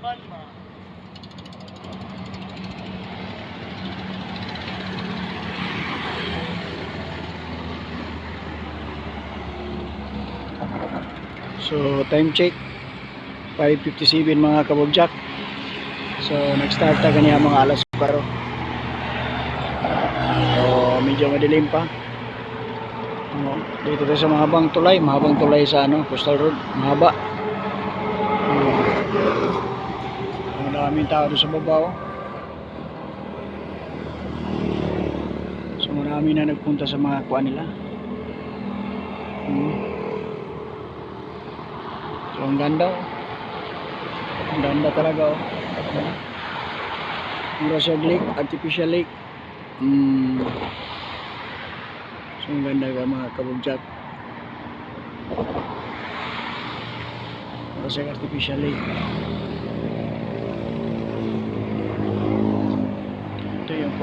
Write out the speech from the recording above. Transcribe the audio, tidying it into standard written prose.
So time check 5:57 mga kabugjack. So nag-start ta kaniya mga alas 4. So medyo madilim pa. Dito tayo sa mahabang tulay sa Coastal Road, mahaba. Maraming tao doon sa babaw. So marami na nagpunta sa mga kuha nila. So ang ganda, ang ganda talaga. Murasog Lake, artificial lake. So ang ganda ka mga kabugjack. Murasog artificial lake. Ito yung